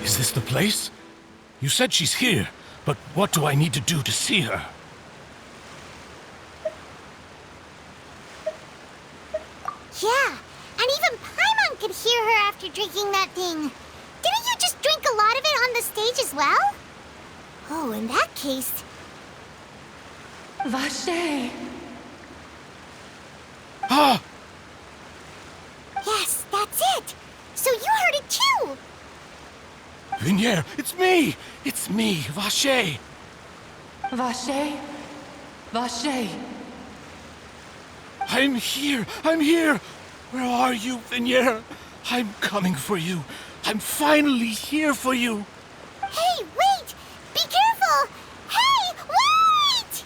Is this the place? You said she's here, but what do I need to do to see her? Yeah, and even Paimon could hear her after drinking that thing. Didn't you just drink a lot of it on the stage as well? Oh, in that case... Vache! Ah! Yes, that's it! So you heard it too! Vinier, it's me! It's me, Vache! Vache? Vache! I'm here! I'm here! Where are you, Vinier? I'm coming for you. I'm finally here for you. Hey, wait! Be careful! Hey, wait!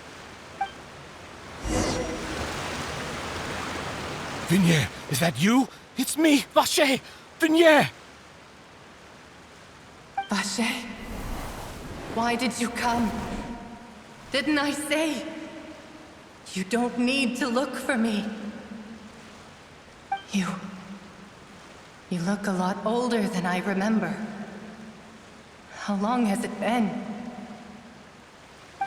Vinier, is that you? It's me, Vache! Vinier! Vache? Why did you come? Didn't I say? You don't need to look for me. You look a lot older than I remember. How long has it been?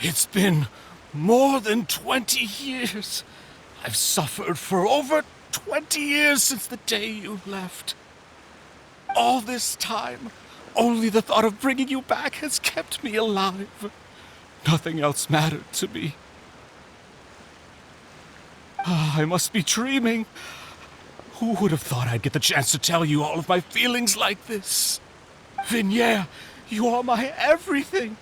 It's been more than 20 years. I've suffered for over 20 years since the day you left. All this time, only the thought of bringing you back has kept me alive. Nothing else mattered to me. I must be dreaming. Who would have thought I'd get the chance to tell you all of my feelings like this? Vinier, you are my everything.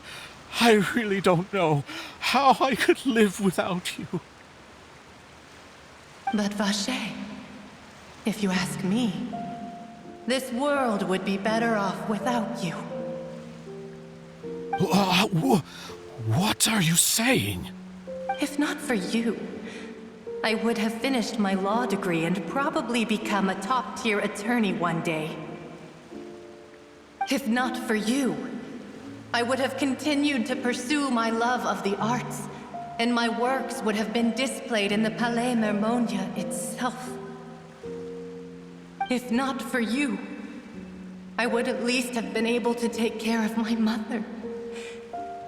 I really don't know how I could live without you. But Vache, if you ask me, this world would be better off without you. What are you saying? If not for you, I would have finished my law degree and probably become a top-tier attorney one day. If not for you, I would have continued to pursue my love of the arts, and my works would have been displayed in the Palais Mermonia itself. If not for you, I would at least have been able to take care of my mother.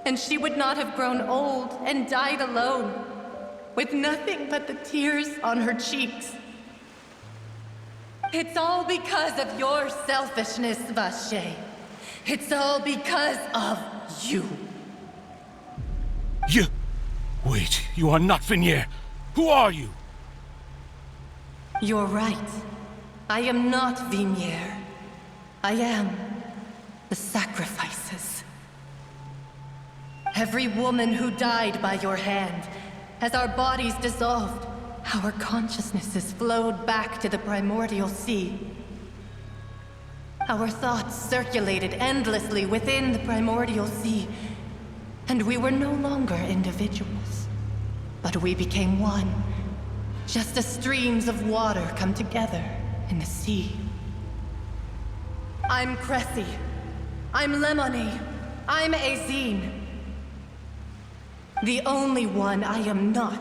And she would not have grown old and died alone, with nothing but the tears on her cheeks. It's all because of your selfishness, Vache. It's all because of you. You... Wait, you are not Vinier. Who are you? You're right. I am not Vinier. I am the sacrifices. Every woman who died by your hand, as our bodies dissolved, our consciousnesses flowed back to the primordial sea. Our thoughts circulated endlessly within the primordial sea, and we were no longer individuals, but we became one, just as streams of water come together in the sea. I'm Cressy. I'm Lemony. I'm Azine. The only one I am not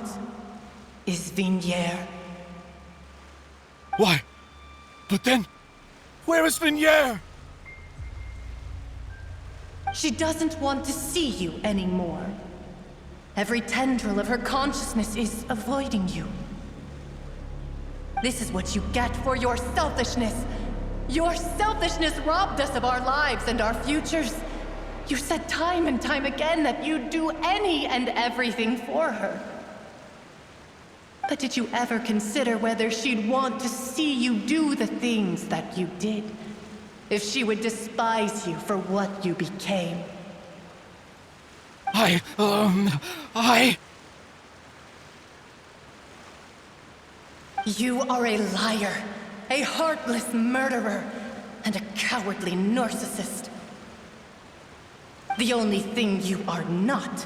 is Vinier. Why? But then, where is Vinier? She doesn't want to see you anymore. Every tendril of her consciousness is avoiding you. This is what you get for your selfishness. Your selfishness robbed us of our lives and our futures. You said time and time again that you'd do any and everything for her. But did you ever consider whether she'd want to see you do the things that you did? If she would despise you for what you became? You are a liar, a heartless murderer, and a cowardly narcissist. The only thing you are not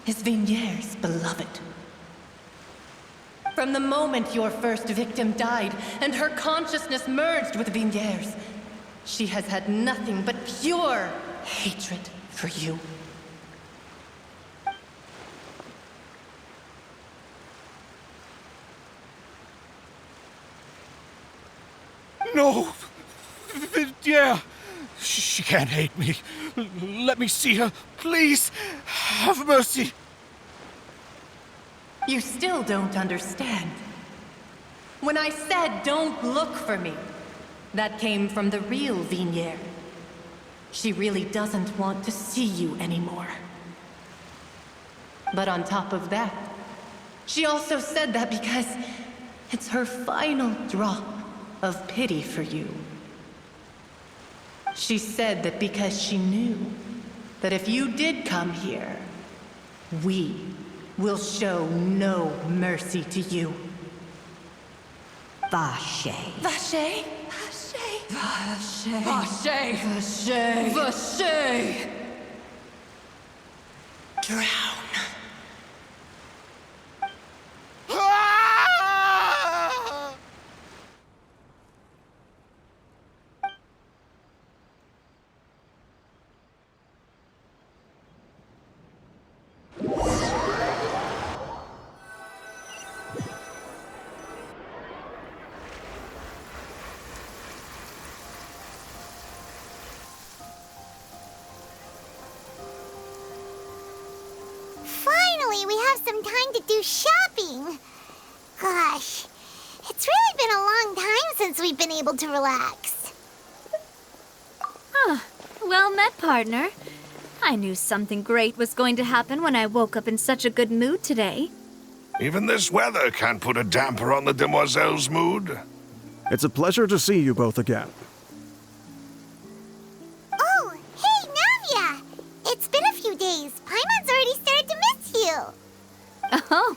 is Vinier's beloved. From the moment your first victim died and her consciousness merged with Vinier's, she has had nothing but pure hatred for you. No! Yeah! She can't hate me. Let me see her, please. Have mercy. You still don't understand. When I said don't look for me, that came from the real Vignier. She really doesn't want to see you anymore. But on top of that, she also said that because it's her final drop of pity for you. She said that because she knew that if you did come here, we will show no mercy to you. Vache. Vache? Vache? Vache. Vache. Vache. Vache. Drown. Finally, we have some time to do shopping. Gosh, it's really been a long time since we've been able to relax. Well met, partner. I knew something great was going to happen when I woke up in such a good mood today. Even this weather can't put a damper on the demoiselle's mood. It's a pleasure to see you both again. Oh, hey, Navia! It's been a few days. Paimon's already started to miss you.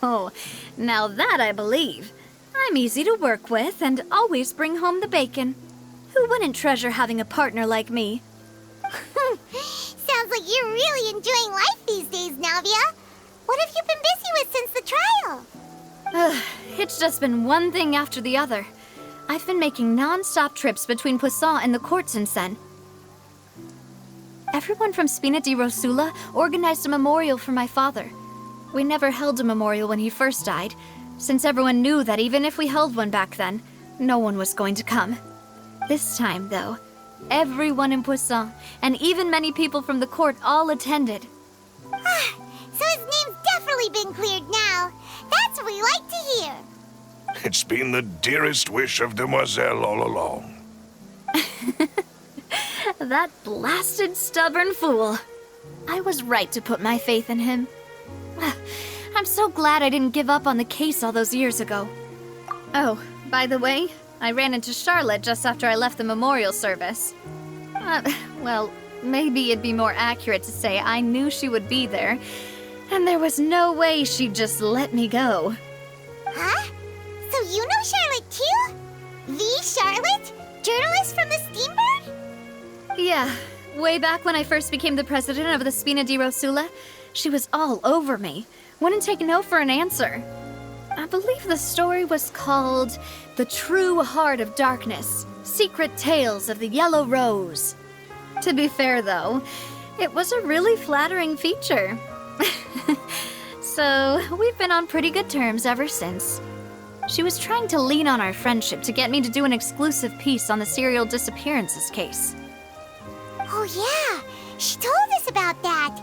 Oh, now that I believe. I'm easy to work with and always bring home the bacon. Who wouldn't treasure having a partner like me? Sounds like you're really enjoying life these days, Navia. What have you been busy with since the trial? It's just been one thing after the other. I've been making non-stop trips between Poisson and the courts in Sen. Everyone from Spina di Rosula organized a memorial for my father. We never held a memorial when he first died, since everyone knew that even if we held one back then, no one was going to come. This time, though, everyone in Poisson, and even many people from the court, all attended. So his name's definitely been cleared now. That's what we like to hear. It's been the dearest wish of Demoiselle all along. That blasted stubborn fool. I was right to put my faith in him. I'm so glad I didn't give up on the case all those years ago. Oh, by the way, I ran into Charlotte just after I left the memorial service. Well, maybe it'd be more accurate to say I knew she would be there, and there was no way she'd just let me go. Huh? So you know Charlotte too? The Charlotte? Journalist from the Steambird? Yeah, way back when I first became the president of the Spina di Rosula, she was all over me. Wouldn't take no for an answer. I believe the story was called The True Heart of Darkness, Secret Tales of the Yellow Rose. To be fair, though, it was a really flattering feature. So, we've been on pretty good terms ever since. She was trying to lean on our friendship to get me to do an exclusive piece on the serial disappearances case. Oh yeah, she told us about that.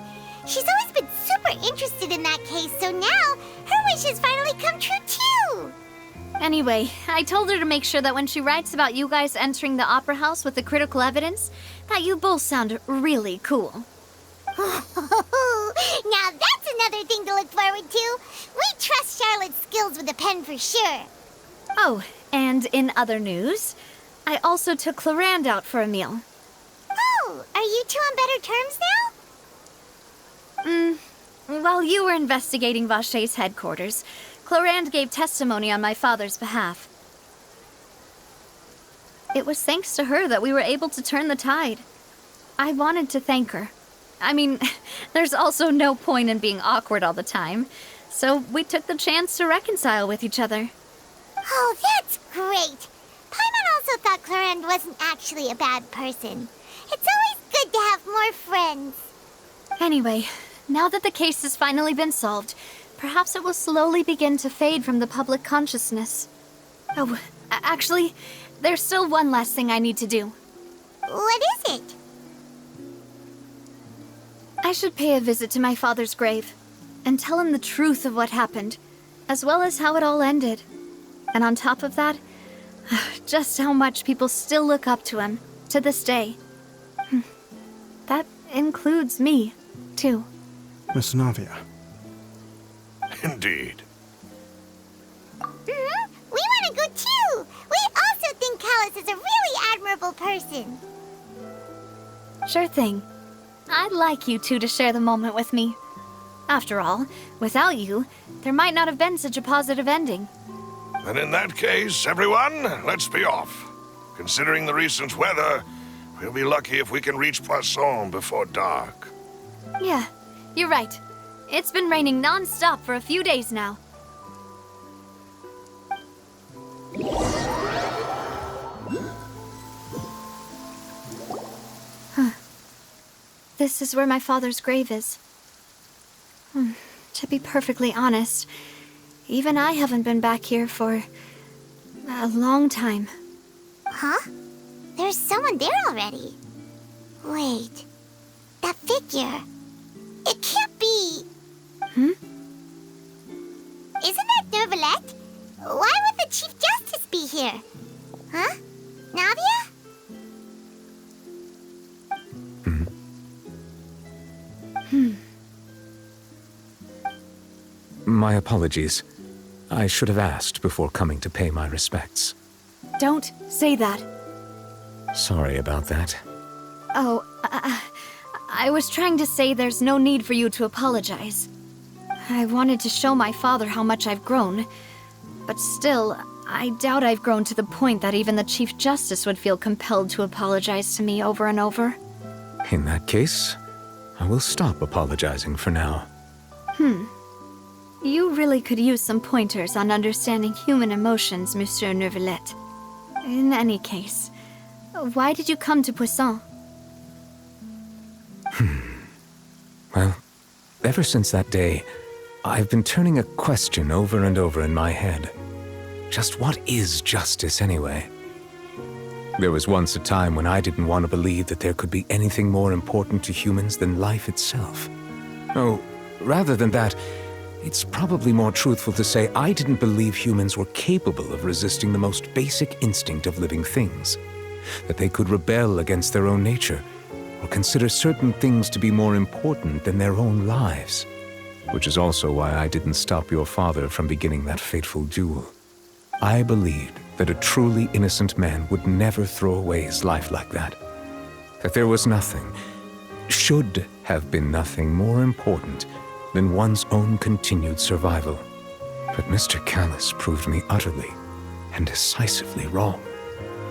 She's always been super interested in that case, so now her wish has finally come true too. Anyway, I told her to make sure that when she writes about you guys entering the opera house with the critical evidence, that you both sound really cool. Now that's another thing to look forward to. We trust Charlotte's skills with a pen for sure. Oh, and in other news, I also took Clarand out for a meal. Oh, are you two on better terms now? While you were investigating Vache's headquarters, Clarand gave testimony on my father's behalf. It was thanks to her that we were able to turn the tide. I wanted to thank her. I mean, there's also no point in being awkward all the time, so we took the chance to reconcile with each other. Oh, that's great. Paimon also thought Clarand wasn't actually a bad person. It's always good to have more friends. Anyway, now that the case has finally been solved, perhaps it will slowly begin to fade from the public consciousness. Oh, actually, there's still one last thing I need to do. What is it? I should pay a visit to my father's grave and tell him the truth of what happened, as well as how it all ended. And on top of that, just how much people still look up to him to this day. That includes me, too. Miss Navia. Indeed. We want to go too! We also think Callus is a really admirable person. Sure thing. I'd like you two to share the moment with me. After all, without you, there might not have been such a positive ending. And in that case, everyone, let's be off. Considering the recent weather, we'll be lucky if we can reach Poisson before dark. Yeah, you're right. It's been raining non-stop for a few days now. This is where my father's grave is. To be perfectly honest, even I haven't been back here for a long time. Huh? There's someone there already. Wait. That figure. It can't be. Isn't that Nervalette? Why would the Chief Justice be here? Huh? Navia? My apologies. I should have asked before coming to pay my respects. Don't say that. Sorry about that. Oh, I was trying to say there's no need for you to apologize. I wanted to show my father how much I've grown, but still, I doubt I've grown to the point that even the Chief Justice would feel compelled to apologize to me over and over. In that case, I will stop apologizing for now. You really could use some pointers on understanding human emotions, Monsieur Nervalette. In any case, why did you come to Poisson? Well, ever since that day, I've been turning a question over and over in my head. Just what is justice anyway? There was once a time when I didn't want to believe that there could be anything more important to humans than life itself. Oh, rather than that, it's probably more truthful to say I didn't believe humans were capable of resisting the most basic instinct of living things. That they could rebel against their own nature, or consider certain things to be more important than their own lives. Which is also why I didn't stop your father from beginning that fateful duel. I believed that a truly innocent man would never throw away his life like that. That there was nothing, should have been nothing more important than one's own continued survival. But Mr. Callus proved me utterly and decisively wrong.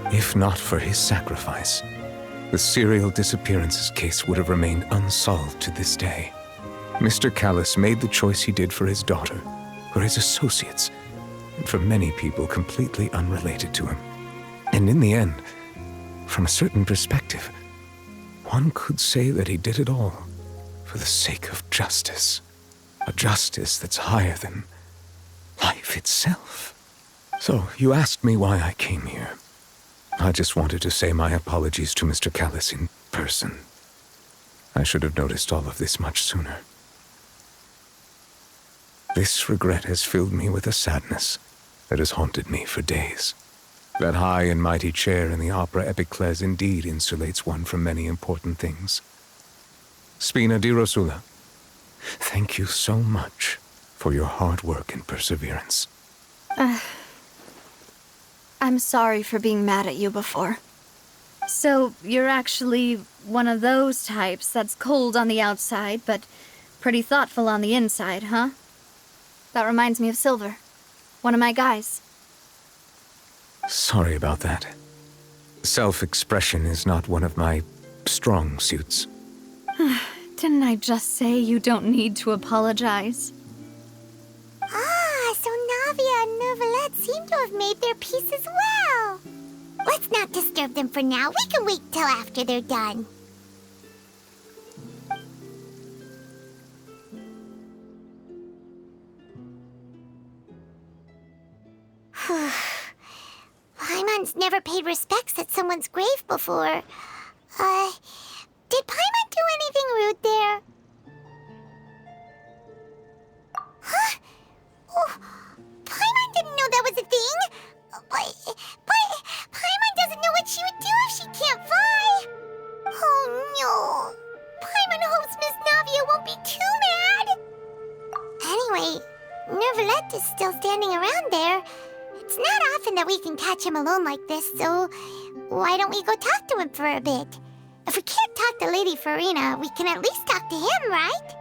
If not for his sacrifice, the serial disappearances case would have remained unsolved to this day. Mr. Callus made the choice he did for his daughter, for his associates, and for many people completely unrelated to him. And in the end, from a certain perspective, one could say that he did it all for the sake of justice. A justice that's higher than life itself. So, you asked me why I came here. I just wanted to say my apologies to Mr. Callus in person. I should have noticed all of this much sooner. This regret has filled me with a sadness that has haunted me for days. That high and mighty chair in the opera Epiclese indeed insulates one from many important things. Spina di Rosula, thank you so much for your hard work and perseverance. I'm sorry for being mad at you before. So, you're actually one of those types that's cold on the outside, but pretty thoughtful on the inside, huh? That reminds me of Silver, one of my guys. Sorry about that. Self-expression is not one of my strong suits. Didn't I just say you don't need to apologize? Ah, so Navia and Nervalette seem to have made their peace as well. Let's not disturb them for now. We can wait till after they're done. Paimon's never paid respects at someone's grave before. Did Paimon do anything rude there? Oh, Paimon didn't know that was a thing. But Paimon doesn't know what she would do if she can't fly. Oh no. Paimon hopes Miss Navia won't be too mad. Anyway, Nervalette is still standing around there. It's not often that we can catch him alone like this, so why don't we go talk to him for a bit? If we can't talk to Lady Farina, we can at least talk to him, right?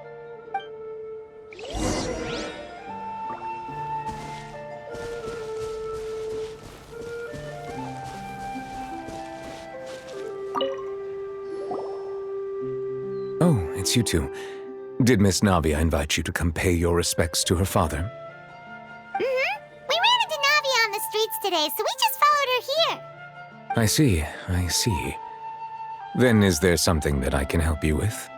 Oh, it's you two. Did Miss Navia invite you to come pay your respects to her father? Mm-hmm. We ran into Navia on the streets today, so we just followed her here. I see. Then is there something that I can help you with?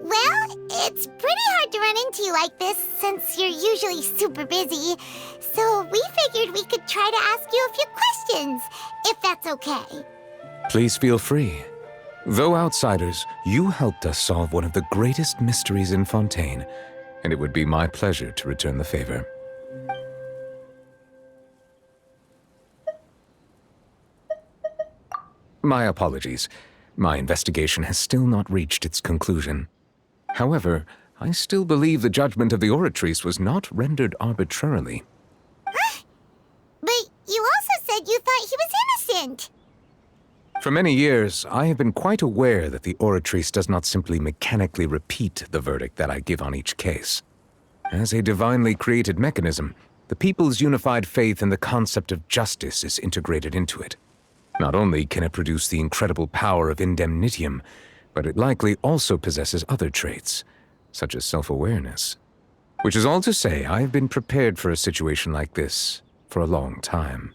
Well, it's pretty hard to run into you like this since you're usually super busy. So we figured we could try to ask you a few questions, if that's okay. Please feel free. Though outsiders, you helped us solve one of the greatest mysteries in Fontaine, and it would be my pleasure to return the favor. My apologies. My investigation has still not reached its conclusion. However, I still believe the judgment of the Oratrice was not rendered arbitrarily. But you also said you thought he was innocent. For many years, I have been quite aware that the Oratrice does not simply mechanically repeat the verdict that I give on each case. As a divinely created mechanism, the people's unified faith in the concept of justice is integrated into it. Not only can it produce the incredible power of indemnitium, but it likely also possesses other traits, such as self-awareness. Which is all to say, I have been prepared for a situation like this for a long time.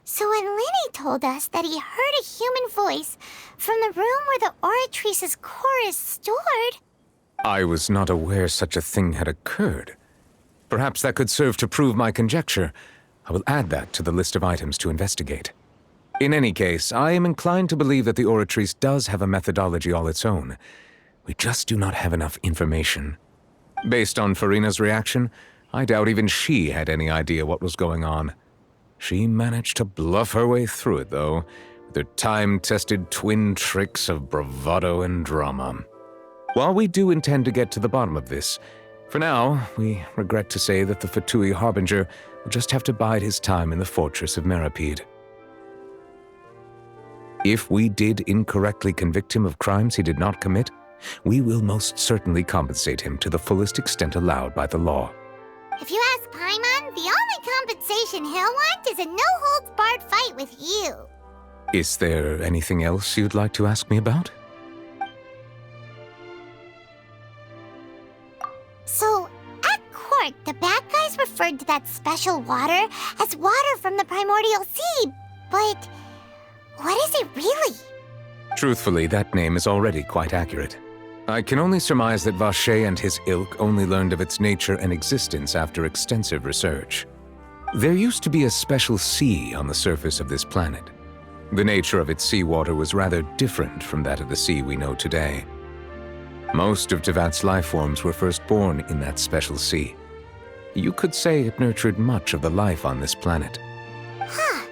So when Lenny told us that he heard a human voice from the room where the Oratrice's core is stored... I was not aware such a thing had occurred. Perhaps that could serve to prove my conjecture. I will add that to the list of items to investigate. In any case, I am inclined to believe that the Oratrice does have a methodology all its own. We just do not have enough information. Based on Farina's reaction, I doubt even she had any idea what was going on. She managed to bluff her way through it, though, with her time-tested twin tricks of bravado and drama. While we do intend to get to the bottom of this, for now, we regret to say that the Fatui Harbinger will just have to bide his time in the fortress of Meripede. If we did incorrectly convict him of crimes he did not commit, we will most certainly compensate him to the fullest extent allowed by the law. If you ask Paimon, the only compensation he'll want is a no-holds-barred fight with you. Is there anything else you'd like to ask me about? So, at court, the bad guys referred to that special water as water from the primordial sea, but what is it really? Truthfully, that name is already quite accurate. I can only surmise that Vacher and his ilk only learned of its nature and existence after extensive research. There used to be a special sea on the surface of this planet. The nature of its seawater was rather different from that of the sea we know today. Most of Tevat's life forms were first born in that special sea. You could say it nurtured much of the life on this planet. Huh.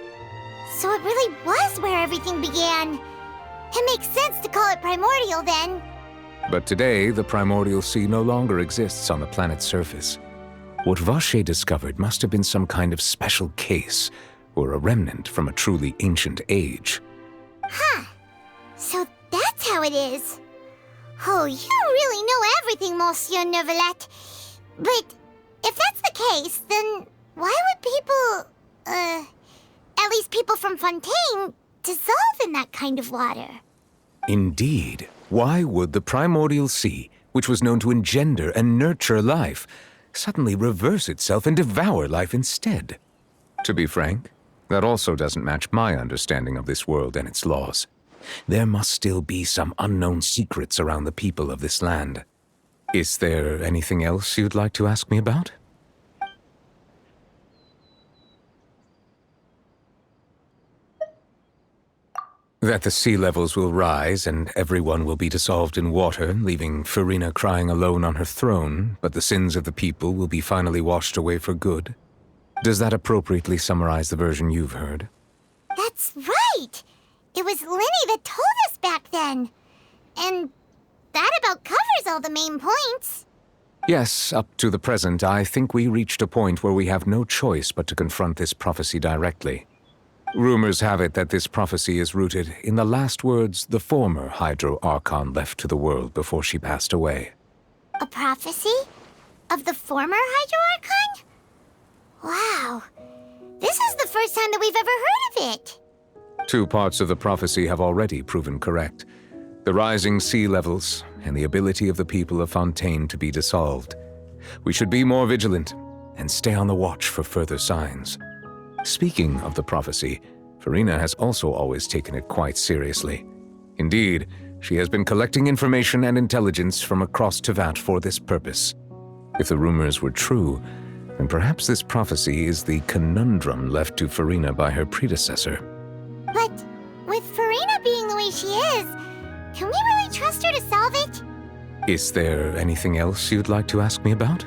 So it really was where everything began. It makes sense to call it primordial then. But today, the primordial sea no longer exists on the planet's surface. What Vacher discovered must have been some kind of special case, or a remnant from a truly ancient age. Huh. So that's how it is. Oh, you really know everything, Monsieur Neuvillette. But if that's the case, then why would people, at least people from Fontaine, dissolve in that kind of water? Indeed. Why would the primordial sea, which was known to engender and nurture life, suddenly reverse itself and devour life instead? To be frank, that also doesn't match my understanding of this world and its laws. There must still be some unknown secrets around the people of this land. Is there anything else you'd like to ask me about? That the sea levels will rise and everyone will be dissolved in water, leaving Farina crying alone on her throne, but the sins of the people will be finally washed away for good. Does that appropriately summarize the version you've heard? That's right! It was Lenny that told us back then. And that about covers all the main points. Yes, up to the present, I think we reached a point where we have no choice but to confront this prophecy directly. Rumors have it that this prophecy is rooted in the last words the former Hydro Archon left to the world before she passed away. A prophecy? Of the former Hydro Archon? Wow. This is the first time that we've ever heard of it. 2 parts of the prophecy have already proven correct. The rising sea levels and the ability of the people of Fontaine to be dissolved. We should be more vigilant and stay on the watch for further signs. Speaking of the prophecy, Farina has also always taken it quite seriously. Indeed, she has been collecting information and intelligence from across Tevat for this purpose. If the rumors were true, then perhaps this prophecy is the conundrum left to Farina by her predecessor. But with Farina being the way she is, can we really trust her to solve it? Is there anything else you'd like to ask me about?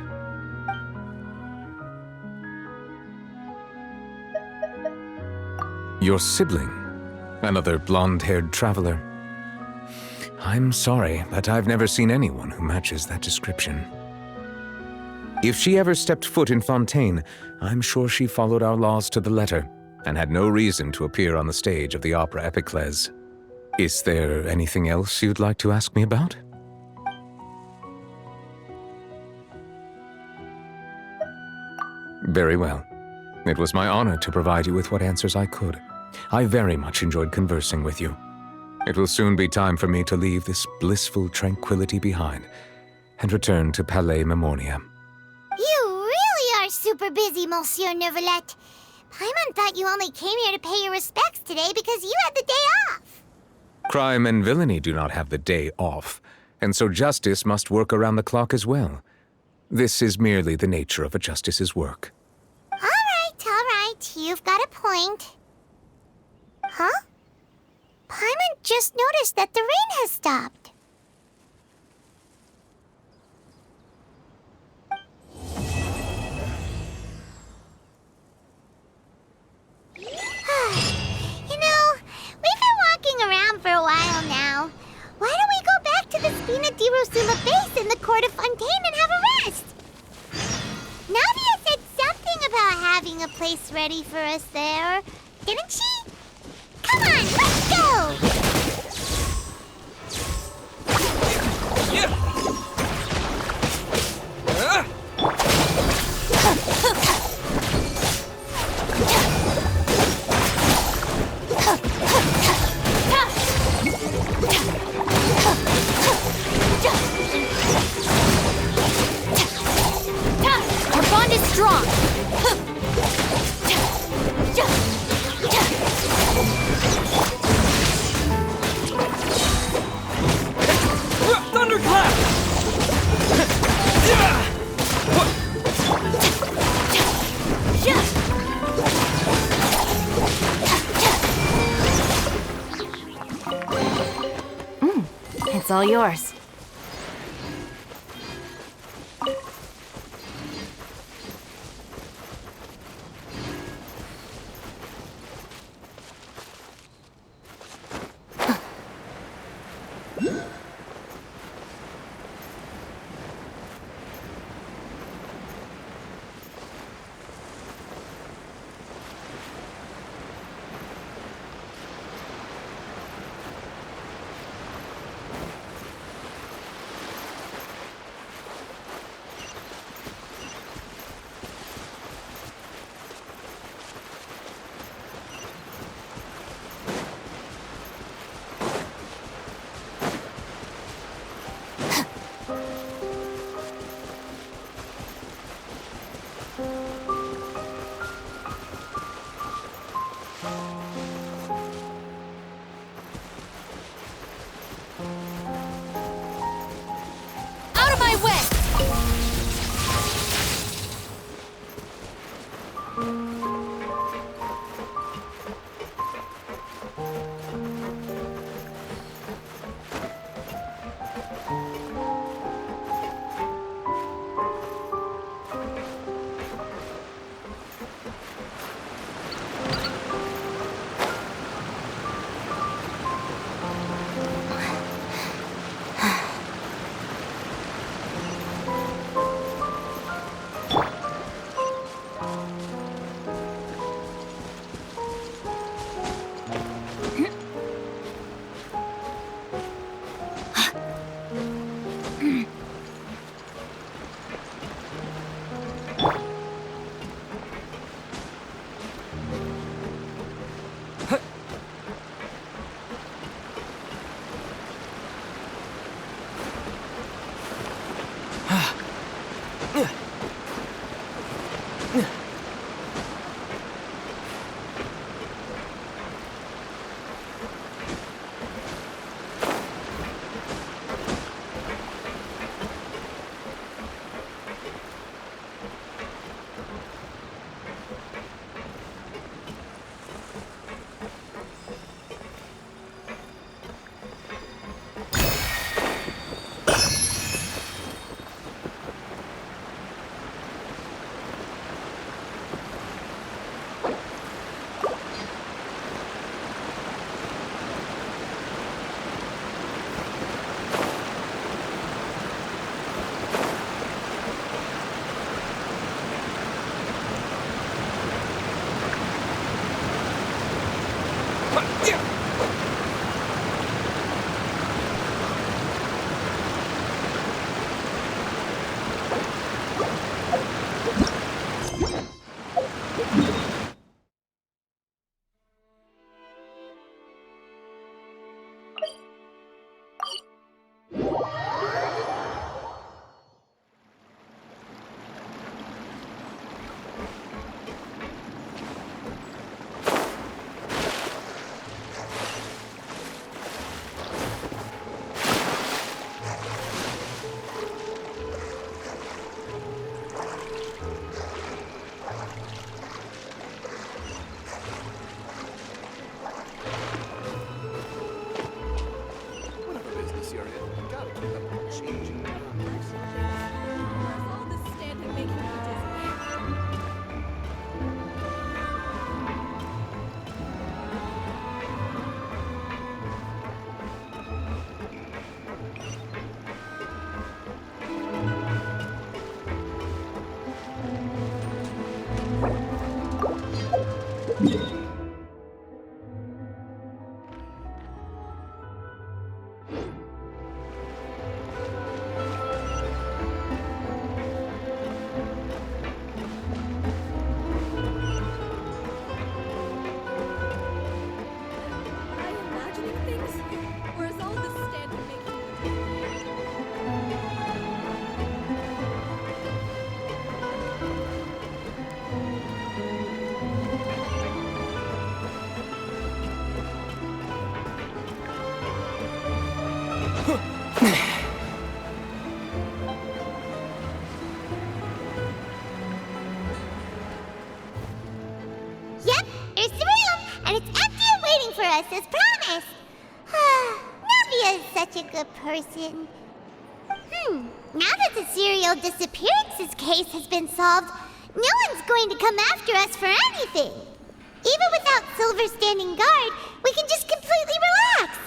Your sibling, another blonde-haired traveler. I'm sorry, but I've never seen anyone who matches that description. If she ever stepped foot in Fontaine, I'm sure she followed our laws to the letter and had no reason to appear on the stage of the opera Epiclese. Is there anything else you'd like to ask me about? Very well. It was my honor to provide you with what answers I could. I very much enjoyed conversing with you. It will soon be time for me to leave this blissful tranquility behind and return to Palais Memoria. You really are super busy, Monsieur Neuvillette. Paimon thought you only came here to pay your respects today because you had the day off. Crime and villainy do not have the day off, and so justice must work around the clock as well. This is merely the nature of a justice's work. All right. You've got a point. Huh? Paimon just noticed that the rain has stopped. You know, we've been walking around for a while now. Why don't we go back to the Spina di Rosula base in the court of Fontaine and have a rest? Navia said something about having a place ready for us there, didn't she? Come on, let's go! Our bond is strong. Thunderclap! It's all yours. Out of my way! Imagining things? Or is all this standard making? Yep, here's the room, and it's empty and waiting for us as promised. Navia is such a good person. Now that the serial disappearances case has been solved, no one's going to come after us for anything. Even without Silver standing guard, we can just completely relax.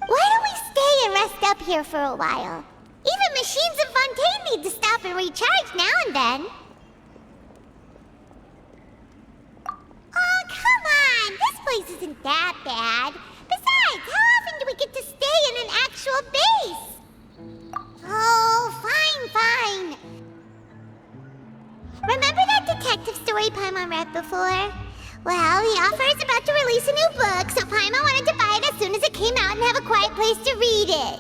Why don't we stay and rest up here for a while? Even machines in Fontaine need to stop and recharge now and then. Oh, come on! This place isn't that bad. Besides, how often do we get to stay in an actual base? Oh, fine. Remember that detective story Paimon read before? Well, the author is about to release a new book, so Paimon wanted to buy it as soon as it came out and have a quiet place to read it.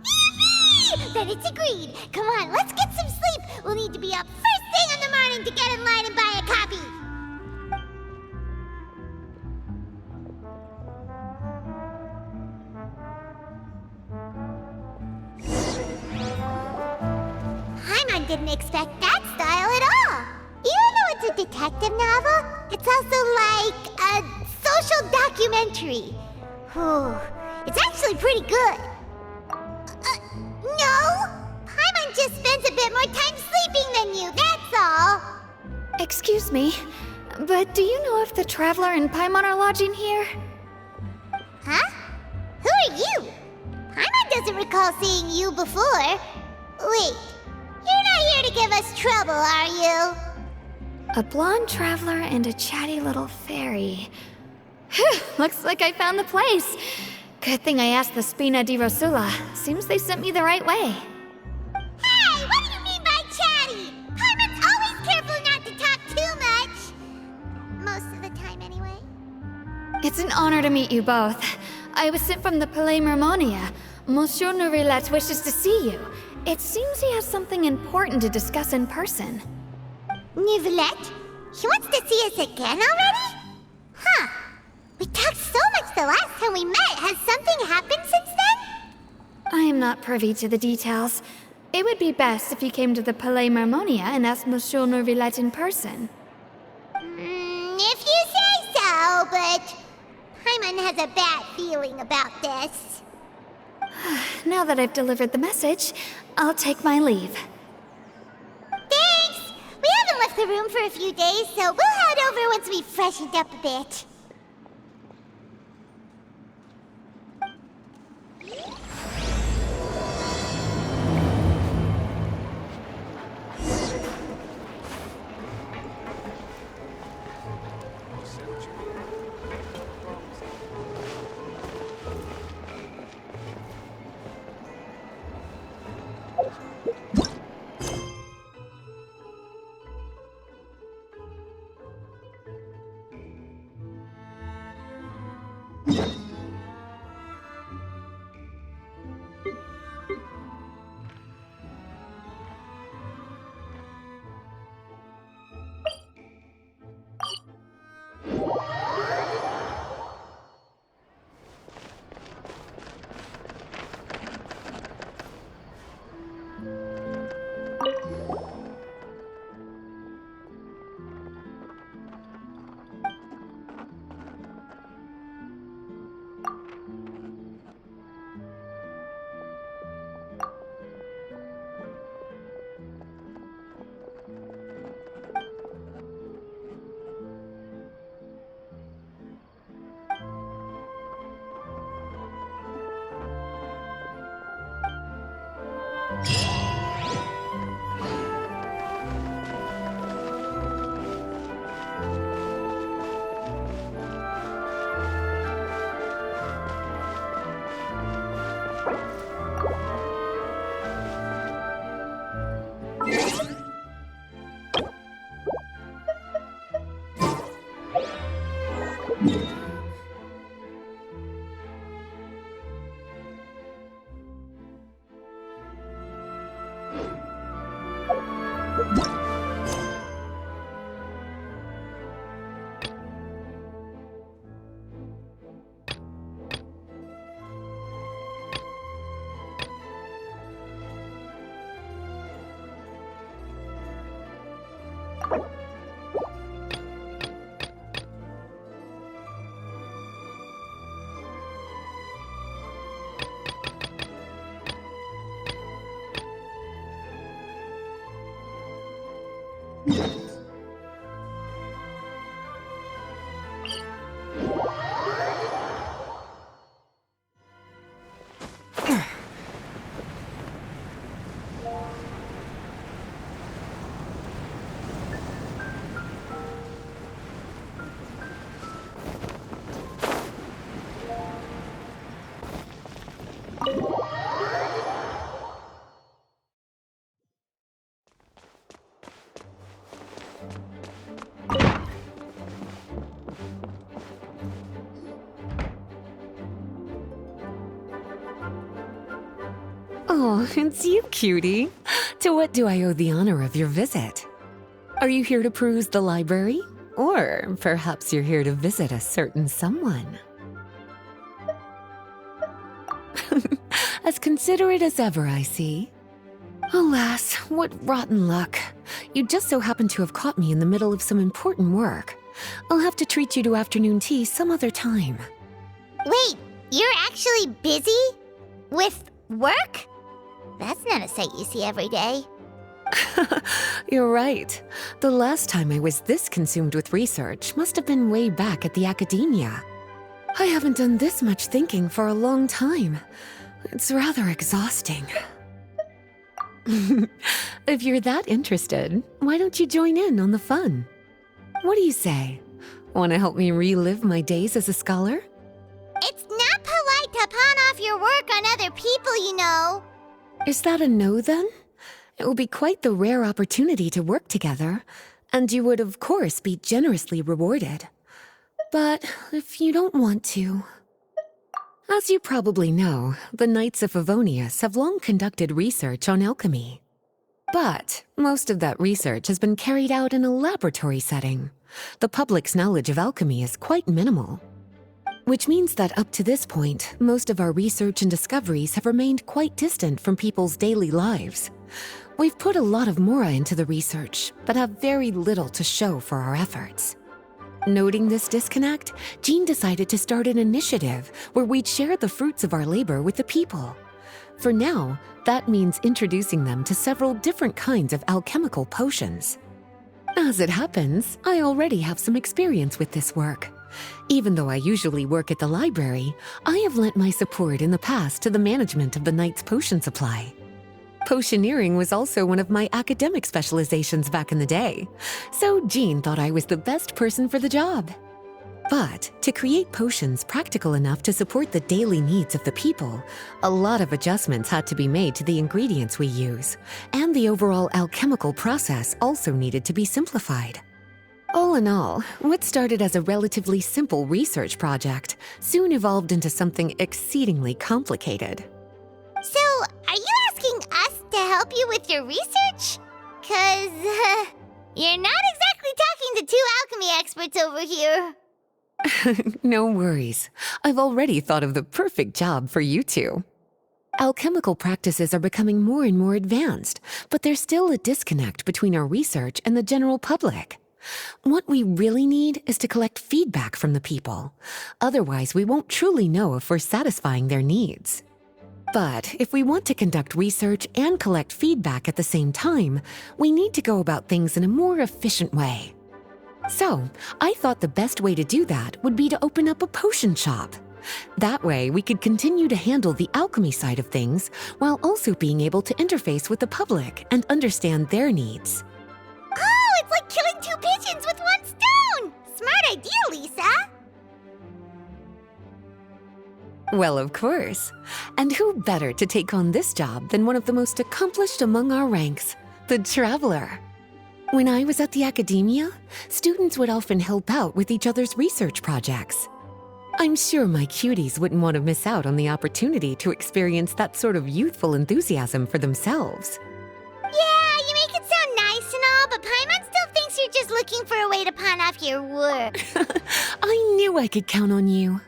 Yippee! Then it's agreed. Come on, let's get some sleep. We'll need to be up first thing in the morning to get in line and buy a copy. Paimon didn't expect that style at all. Even though it's a detective novel, it's also like a social documentary. Whew, it's actually pretty good. No! Paimon just spends a bit more time sleeping than you, that's all. Excuse me, but do you know if the Traveler and Paimon are lodging here? Huh? Who are you? Paimon doesn't recall seeing you before. Wait, you're not here to give us trouble, are you? A blonde traveler and a chatty little fairy. Whew, looks like I found the place. Good thing I asked the Spina di Rosula. Seems they sent me the right way. Hey, what do you mean by chatty? Paimon's always careful not to talk too much. Most of the time, anyway. It's an honor to meet you both. I was sent from the Palais Mermonia. Monsieur Nourilette wishes to see you. It seems he has something important to discuss in person. Nivelette? He wants to see us again already? Huh. We talked so much the last time we met. Has something happened since then? I am not privy to the details. It would be best if you came to the Palais Mermonia and asked Monsieur Nourilette in person. If you say so, but Paimon has a bad feeling about this. Now that I've delivered the message, I'll take my leave. Thanks! We haven't left the room for a few days, so we'll head over once we've freshened up a bit. Oh, it's you, cutie. To what do I owe the honor of your visit? Are you here to peruse the library? Or perhaps you're here to visit a certain someone? As considerate as ever, I see. Alas, what rotten luck. You just so happen to have caught me in the middle of some important work. I'll have to treat you to afternoon tea some other time. Wait, you're actually busy? With work? That's not a sight you see every day. You're right. The last time I was this consumed with research must have been way back at the academia. I haven't done this much thinking for a long time. It's rather exhausting. If you're that interested, why don't you join in on the fun? What do you say? Want to help me relive my days as a scholar? It's not polite to pawn off your work on other people, you know. Is that a no, then? It will be quite the rare opportunity to work together, and you would, of course, be generously rewarded. But if you don't want to... As you probably know, the Knights of Favonius have long conducted research on alchemy. But most of that research has been carried out in a laboratory setting. The public's knowledge of alchemy is quite minimal. Which means that up to this point, most of our research and discoveries have remained quite distant from people's daily lives. We've put a lot of mora into the research, but have very little to show for our efforts. Noting this disconnect, Jean decided to start an initiative where we'd share the fruits of our labor with the people. For now, that means introducing them to several different kinds of alchemical potions. As it happens, I already have some experience with this work. Even though I usually work at the library, I have lent my support in the past to the management of the Knight's potion supply. Potioneering was also one of my academic specializations back in the day, so Jean thought I was the best person for the job. But to create potions practical enough to support the daily needs of the people, a lot of adjustments had to be made to the ingredients we use, and the overall alchemical process also needed to be simplified. All in all, what started as a relatively simple research project soon evolved into something exceedingly complicated. So, are you asking us to help you with your research? 'Cause, you're not exactly talking to two alchemy experts over here. No worries. I've already thought of the perfect job for you two. Alchemical practices are becoming more and more advanced, but there's still a disconnect between our research and the general public. What we really need is to collect feedback from the people. Otherwise, we won't truly know if we're satisfying their needs. But if we want to conduct research and collect feedback at the same time, we need to go about things in a more efficient way. So, I thought the best way to do that would be to open up a potion shop. That way, we could continue to handle the alchemy side of things while also being able to interface with the public and understand their needs. Oh, it's like killing two pigeons with one stone! Smart idea, Lisa! Well, of course. And who better to take on this job than one of the most accomplished among our ranks, the Traveler? When I was at the academia, students would often help out with each other's research projects. I'm sure my cuties wouldn't want to miss out on the opportunity to experience that sort of youthful enthusiasm for themselves. Yeah, you make it sound nice and all, but Paimon still thinks you're just looking for a way to pawn off your work. I knew I could count on you.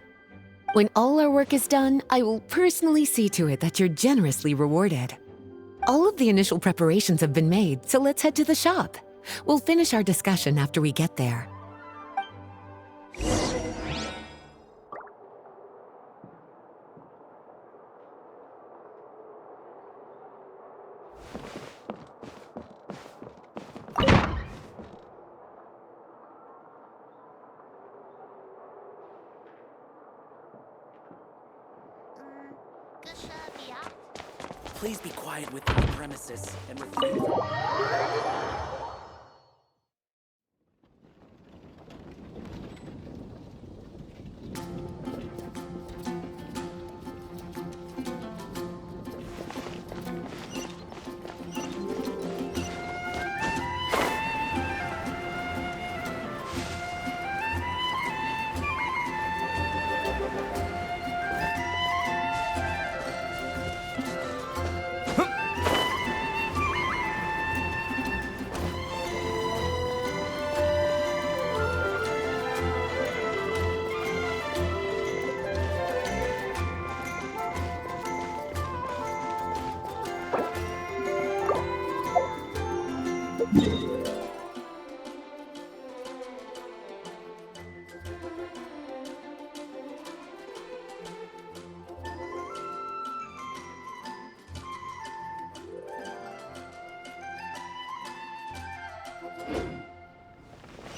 When all our work is done, I will personally see to it that you're generously rewarded. All of the initial preparations have been made, so let's head to the shop. We'll finish our discussion after we get there. Please be quiet within the premises and refrain from...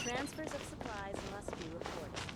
Transfers of supplies must be reported.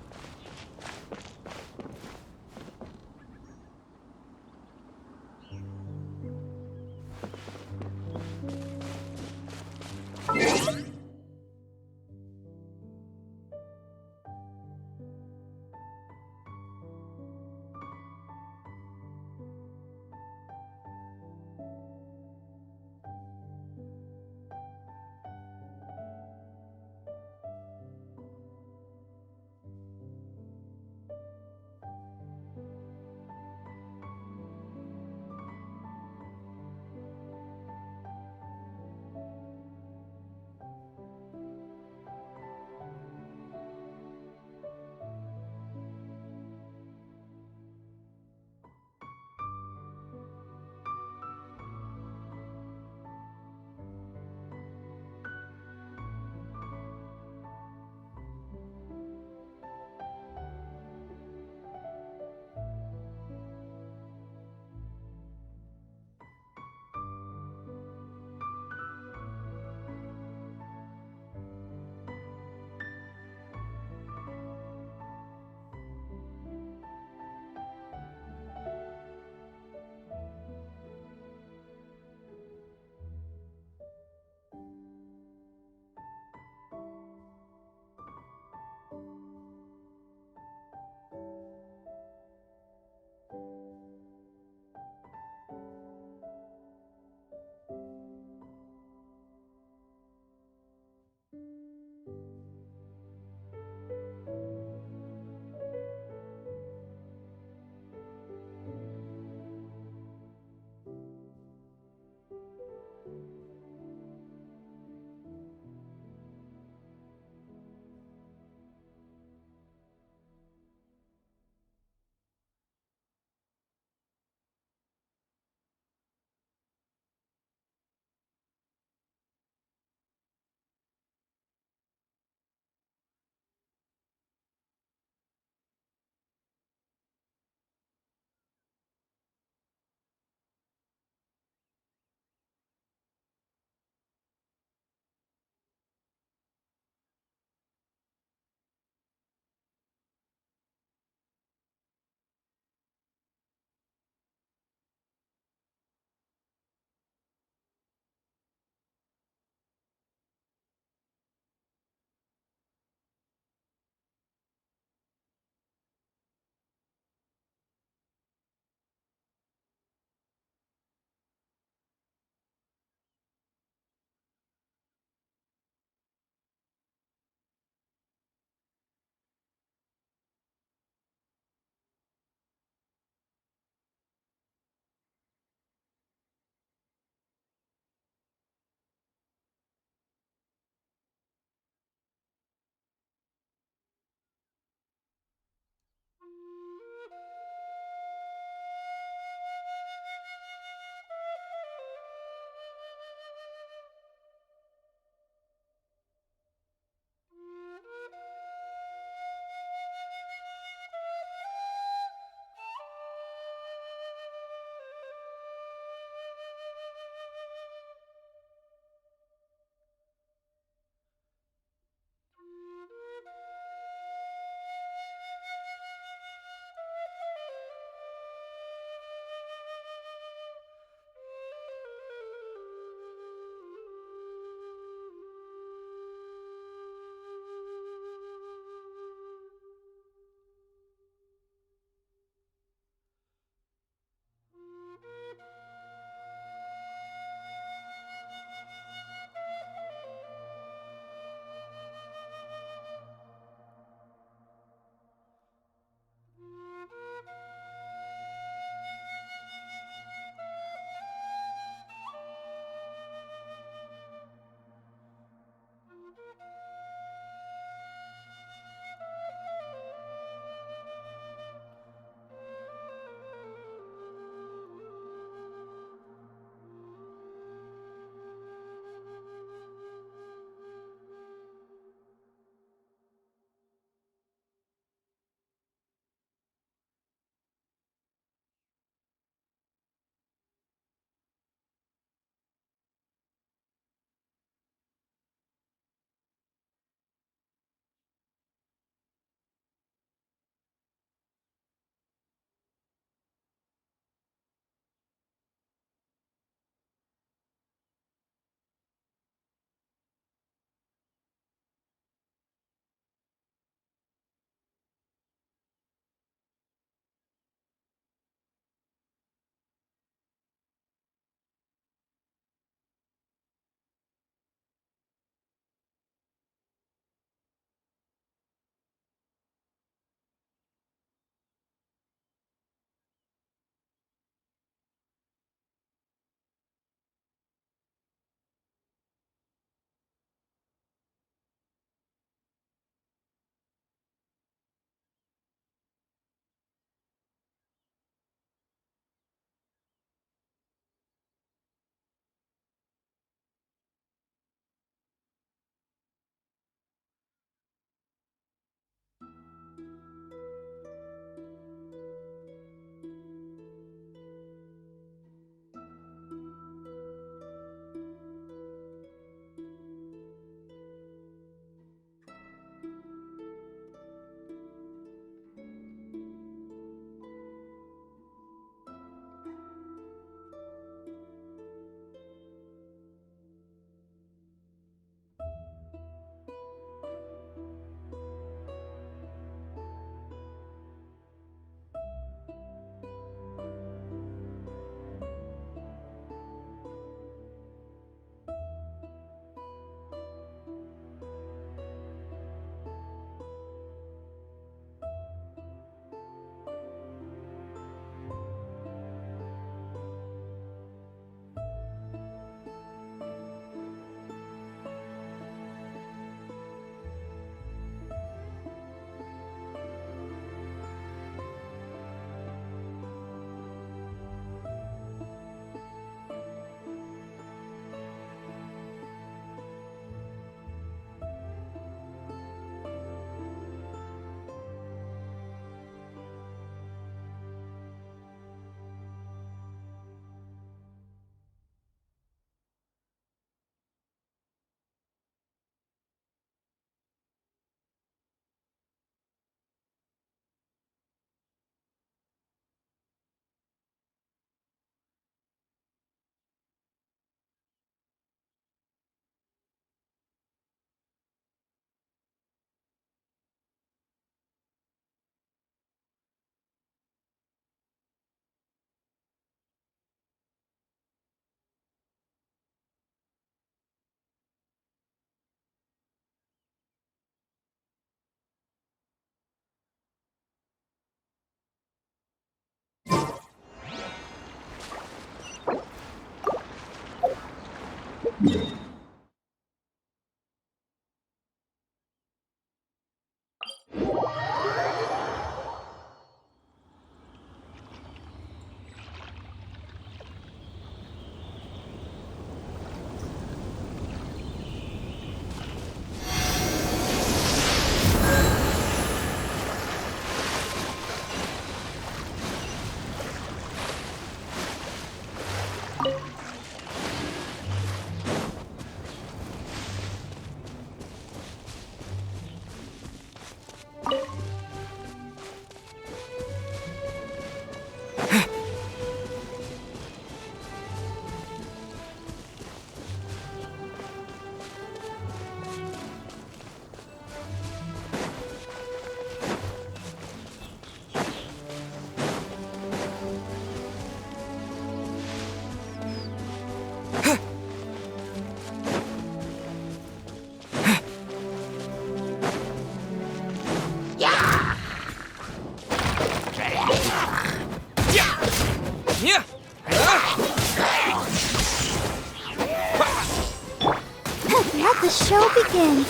Let the show begin.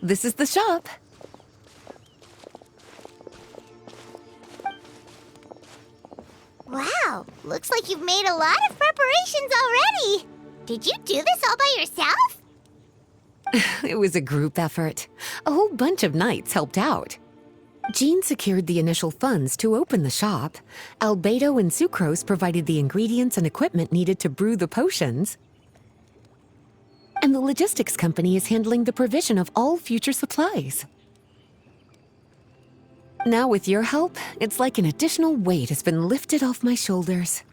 This is the shop. Wow, looks like you've made a lot of preparations already. Did you do this all by yourself? It was a group effort. A whole bunch of knights helped out. Jean secured the initial funds to open the shop. Albedo and Sucrose provided the ingredients and equipment needed to brew the potions. And the logistics company is handling the provision of all future supplies. Now with your help, it's like an additional weight has been lifted off my shoulders.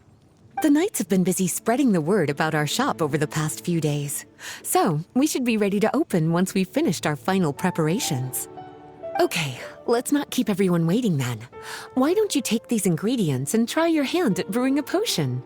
The knights have been busy spreading the word about our shop over the past few days. So, we should be ready to open once we've finished our final preparations. Okay, let's not keep everyone waiting then. Why don't you take these ingredients and try your hand at brewing a potion?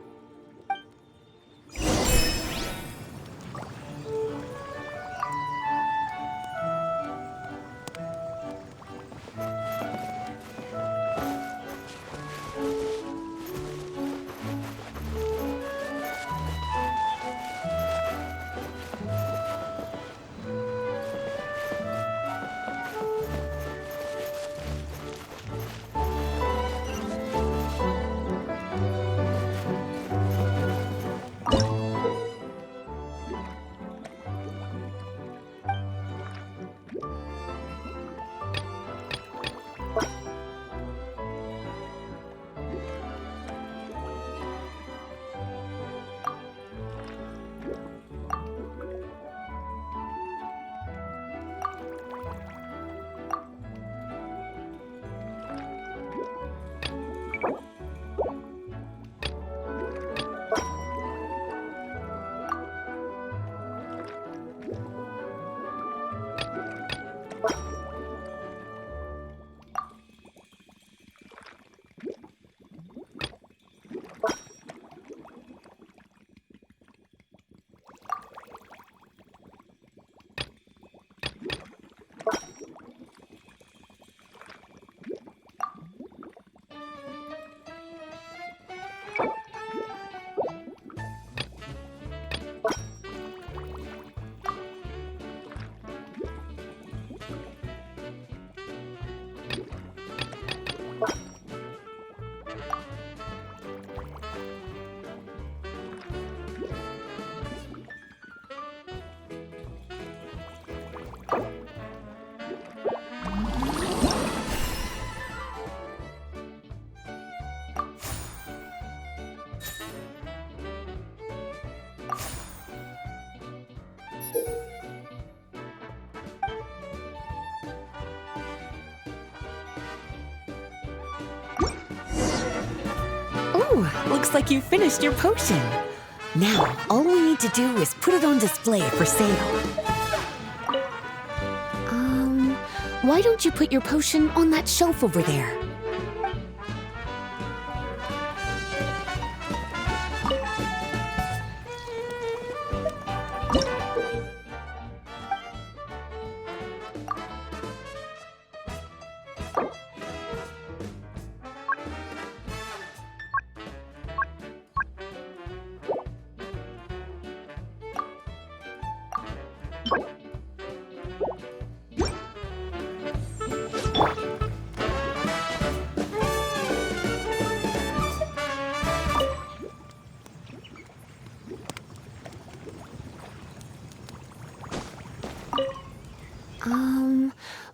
Whew, looks like you finished your potion. Now, all we need to do is put it on display for sale. Why don't you put your potion on that shelf over there?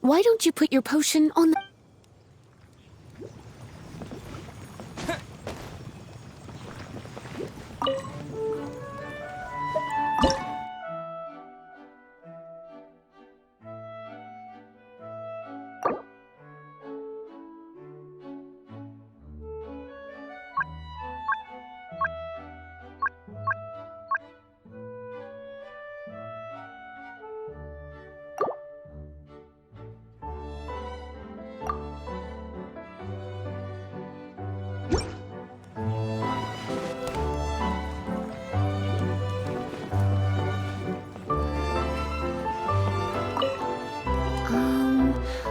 Why don't you put your potion on the...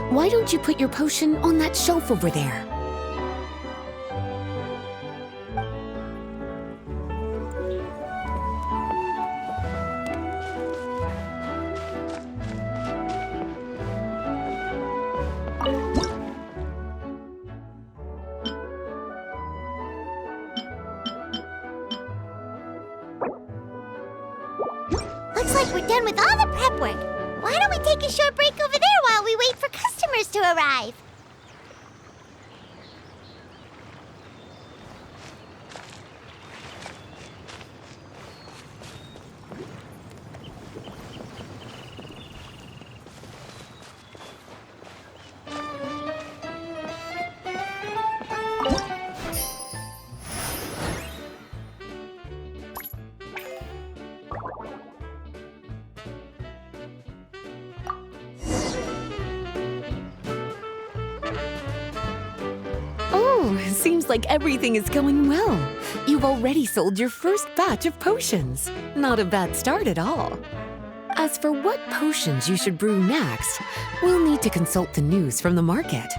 Why don't you put your potion on that shelf over there? Looks like we're done with all the prep work. Why don't we take a short break over there while we wait for customers to arrive? Seems like everything is going well. You've already sold your first batch of potions. Not a bad start at all. As for what potions you should brew next, we'll need to consult the news from the market.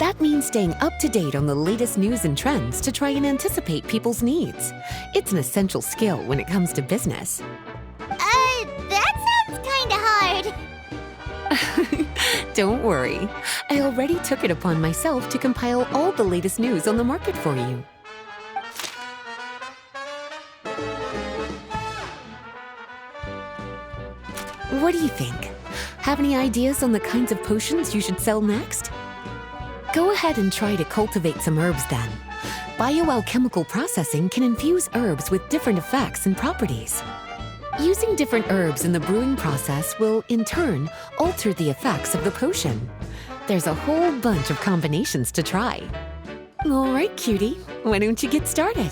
That means staying up to date on the latest news and trends to try and anticipate people's needs. It's an essential skill when it comes to business. That sounds kinda hard. Don't worry. I already took it upon myself to compile all the latest news on the market for you. What do you think? Have any ideas on the kinds of potions you should sell next? Go ahead and try to cultivate some herbs then. Bioalchemical processing can infuse herbs with different effects and properties. Using different herbs in the brewing process will, in turn, alter the effects of the potion. There's a whole bunch of combinations to try. All right, cutie, why don't you get started?